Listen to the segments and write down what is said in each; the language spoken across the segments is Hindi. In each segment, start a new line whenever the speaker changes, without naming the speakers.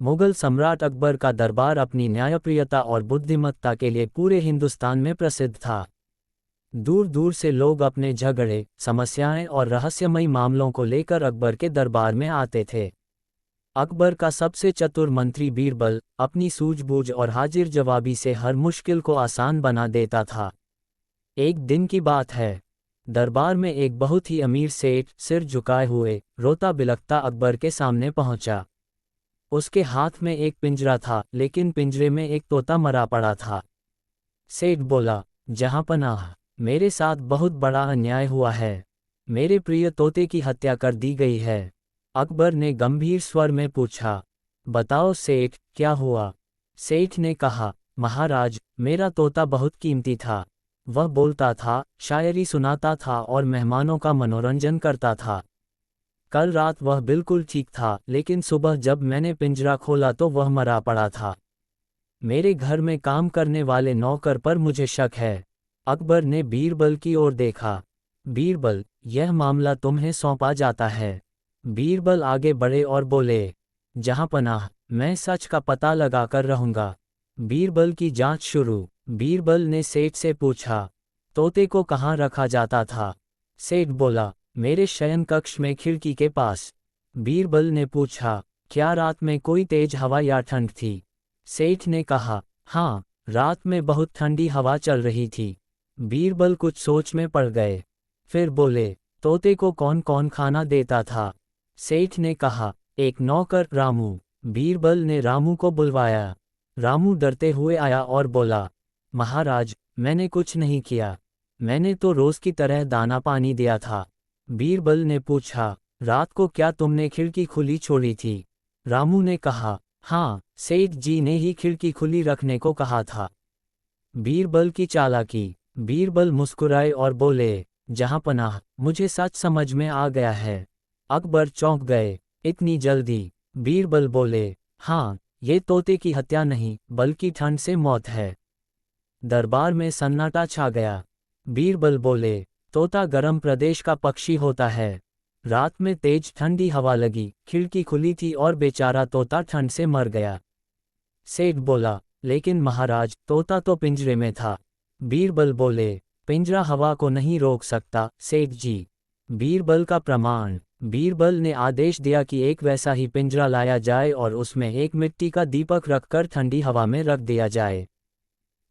मुगल सम्राट अकबर का दरबार अपनी न्यायप्रियता और बुद्धिमत्ता के लिए पूरे हिंदुस्तान में प्रसिद्ध था। दूर दूर से लोग अपने झगड़े, समस्याएं और रहस्यमयी मामलों को लेकर अकबर के दरबार में आते थे। अकबर का सबसे चतुर मंत्री बीरबल अपनी सूझबूझ और हाजिर जवाबी से हर मुश्किल को आसान बना देता था। एक दिन की बात है, दरबार में एक बहुत ही अमीर सेठ सिर झुकाए हुए रोता बिलखता अकबर के सामने पहुंचा। उसके हाथ में एक पिंजरा था, लेकिन पिंजरे में एक तोता मरा पड़ा था। सेठ बोला, जहांपनाह, मेरे साथ बहुत बड़ा अन्याय हुआ है। मेरे प्रिय तोते की हत्या कर दी गई है। अकबर ने गंभीर स्वर में पूछा, बताओ सेठ, क्या हुआ? सेठ ने कहा, महाराज, मेरा तोता बहुत कीमती था। वह बोलता था, शायरी सुनाता था और मेहमानों का मनोरंजन करता था। कल रात वह बिल्कुल ठीक था, लेकिन सुबह जब मैंने पिंजरा खोला तो वह मरा पड़ा था। मेरे घर में काम करने वाले नौकर पर मुझे शक है। अकबर ने बीरबल की ओर देखा। बीरबल, यह मामला तुम्हें सौंपा जाता है। बीरबल आगे बढ़े और बोले, जहांपनाह, मैं सच का पता लगाकर रहूंगा। बीरबल की जांच शुरू। बीरबल ने सेठ से पूछा, तोते को कहाँ रखा जाता था? सेठ बोला, मेरे शयन कक्ष में खिड़की के पास। बीरबल ने पूछा, क्या रात में कोई तेज हवा या ठंड थी? सेठ ने कहा, हाँ, रात में बहुत ठंडी हवा चल रही थी। बीरबल कुछ सोच में पड़ गए। फिर बोले, तोते को कौन कौन खाना देता था? सेठ ने कहा, एक नौकर रामू। बीरबल ने रामू को बुलवाया। रामू डरते हुए आया और बोला, महाराज, मैंने कुछ नहीं किया। मैंने तो रोज की तरह दाना पानी दिया था। बीरबल ने पूछा, रात को क्या तुमने खिड़की खुली छोड़ी थी? रामू ने कहा, हाँ, सेठ जी ने ही खिड़की खुली रखने को कहा था। बीरबल की चालाकी। बीरबल मुस्कुराए और बोले, जहांपनाह, मुझे सच समझ में आ गया है। अकबर चौंक गए, इतनी जल्दी? बीरबल बोले, हाँ, ये तोते की हत्या नहीं, बल्कि ठंड से मौत है। दरबार में सन्नाटा छा गया। बीरबल बोले, तोता गर्म प्रदेश का पक्षी होता है। रात में तेज ठंडी हवा लगी, खिड़की खुली थी और बेचारा तोता ठंड से मर गया। सेठ बोला, लेकिन महाराज, तोता तो पिंजरे में था। बीरबल बोले, पिंजरा हवा को नहीं रोक सकता, सेठ जी। बीरबल का प्रमाण। बीरबल ने आदेश दिया कि एक वैसा ही पिंजरा लाया जाए और उसमें एक मिट्टी का दीपक रखकर ठंडी हवा में रख दिया जाए।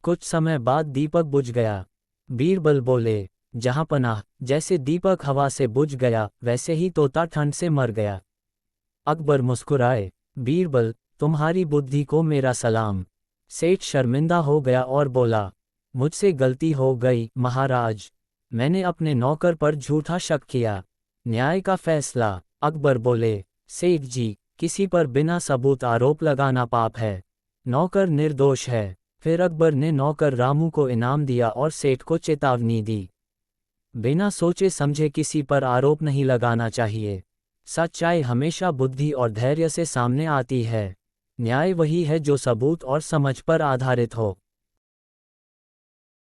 कुछ समय बाद दीपक बुझ गया। बीरबल बोले, जहांपनाह, जैसे दीपक हवा से बुझ गया, वैसे ही तोता ठंड से मर गया। अकबर मुस्कुराए। बीरबल, तुम्हारी बुद्धि को मेरा सलाम। सेठ शर्मिंदा हो गया और बोला, मुझसे गलती हो गई महाराज। मैंने अपने नौकर पर झूठा शक किया। न्याय का फैसला। अकबर बोले, सेठ जी, किसी पर बिना सबूत आरोप लगाना पाप है। नौकर निर्दोष है। फिर अकबर ने नौकर रामू को इनाम दिया और सेठ को चेतावनी दी, बिना सोचे समझे किसी पर आरोप नहीं लगाना चाहिए। सच्चाई हमेशा बुद्धि और धैर्य से सामने आती है। न्याय वही है जो सबूत और समझ पर आधारित हो।